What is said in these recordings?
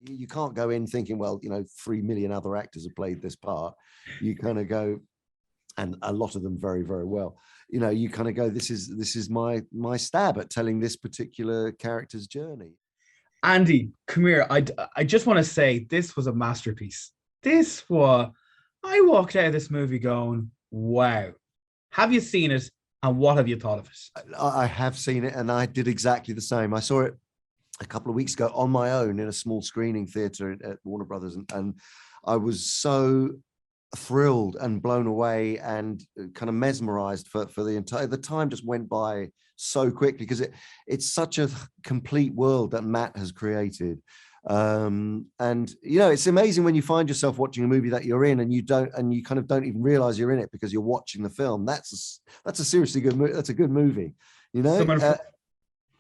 you can't go in thinking, well, 3 million other actors have played this part. You kind of go, and a lot of them very, very well. You kind of go, this is my stab at telling this particular character's journey. Andy, come here. I just want to say this was a masterpiece. I walked out of this movie going, wow. Have you seen it? And what have you thought of it? I have seen it, and I did exactly the same. I saw it a couple of weeks ago on my own in a small screening theatre at Warner Brothers, and I was so thrilled and blown away and kind of mesmerized for the time just went by so quickly, because it's such a complete world that Matt has created. And it's amazing when you find yourself watching a movie that you're in and you kind of don't even realize you're in it because you're watching the film. That's a seriously good movie. That's a good movie.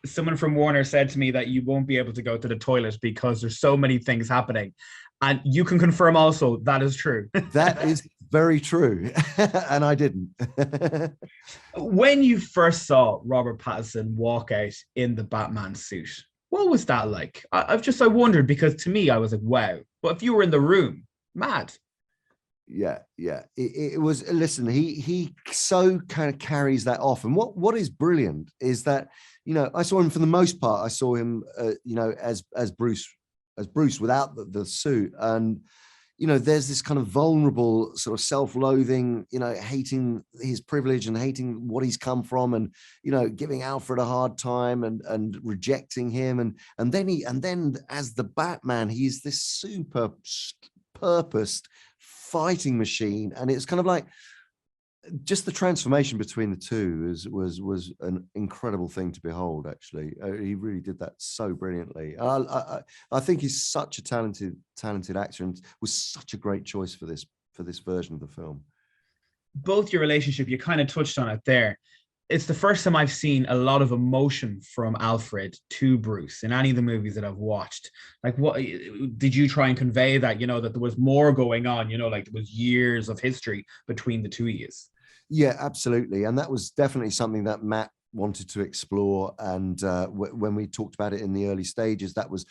Someone from Warner said to me that you won't be able to go to the toilet because there's so many things happening. And you can confirm also that is true. That is very true. And I didn't. When you first saw Robert Pattinson walk out in the Batman suit, what was that like? I wondered, because to me, I was like, wow. But if you were in the room, mad. Yeah. It was, listen, he so kind of carries that off. And what is brilliant is that, I saw him for the most part. I saw him, as Bruce without the suit. And, there's this kind of vulnerable sort of self-loathing, hating his privilege and hating what he's come from, and, giving Alfred a hard time and rejecting him. And then as the Batman, he's this super purposed fighting machine. And it's kind of like, just the transformation between the two was an incredible thing to behold. Actually, he really did that so brilliantly. I think he's such a talented actor, and was such a great choice for this version of the film. Both your relationship, you kind of touched on it there. It's the first time I've seen a lot of emotion from Alfred to Bruce in any of the movies that I've watched. Like, what did you try and convey that, that there was more going on, like there was years of history between the two of you? Yeah, absolutely. And that was definitely something that Matt wanted to explore. And when we talked about it in the early stages, that was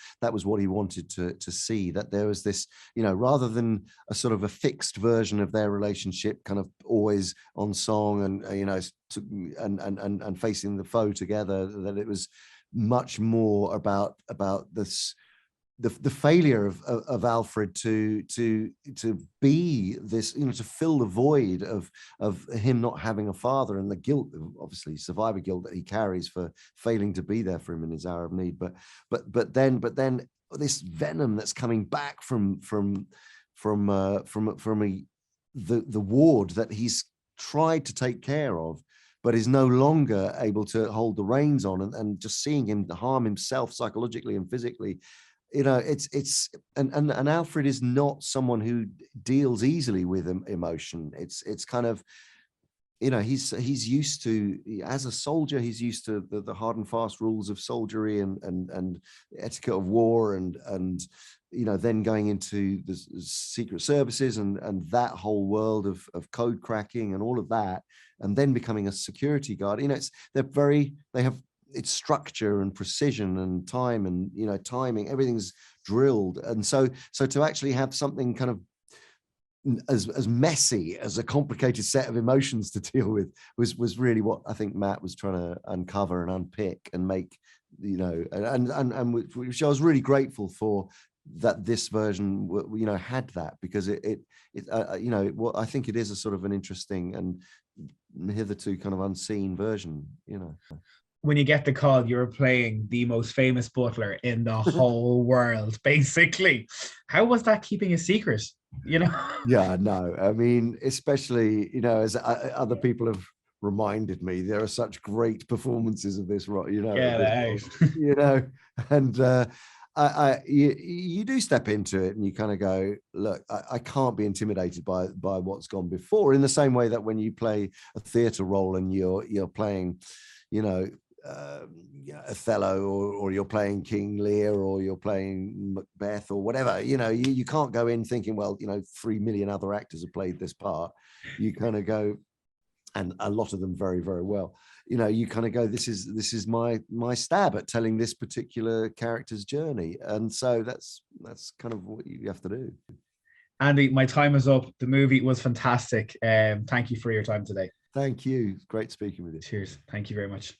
what he wanted to see, that there was this, rather than a sort of a fixed version of their relationship, kind of always on song and, and facing the foe together, that it was much more about this, the failure of Alfred to be this, to fill the void of him not having a father, and the guilt, obviously survivor guilt, that he carries for failing to be there for him in his hour of need. But then this venom that's coming back from the ward that he's tried to take care of, but is no longer able to hold the reins on, and just seeing him harm himself psychologically and physically. It's Alfred is not someone who deals easily with emotion. It's kind of, he's used to, as a soldier, he's used to the hard and fast rules of soldiery and etiquette of war, and then going into the secret services and that whole world of code cracking and all of that, and then becoming a security guard. They have it's structure and precision and time and timing, everything's drilled. And so to actually have something kind of as messy as a complicated set of emotions to deal with was really what I think Matt was trying to uncover and unpick and make, and which I was really grateful for, that this version had that, because I think it is a sort of an interesting and hitherto kind of unseen version. When you get the call, you're playing the most famous butler in the whole world, basically. How was that keeping a secret? Yeah, no, I mean, especially, as other people have reminded me, there are such great performances of this, and you do step into it and you kind of go, look, I can't be intimidated by what's gone before, in the same way that when you play a theatre role and you're playing, Othello, or you're playing King Lear, or you're playing Macbeth, or whatever, you can't go in thinking, well, 3 million other actors have played this part. You kind of go, and a lot of them very, very well, you kind of go, this is my stab at telling this particular character's journey. And so that's kind of what you have to do. Andy, my time is up. The movie was fantastic. Thank you for your time today. Thank you. Great speaking with you. Cheers. Thank you very much.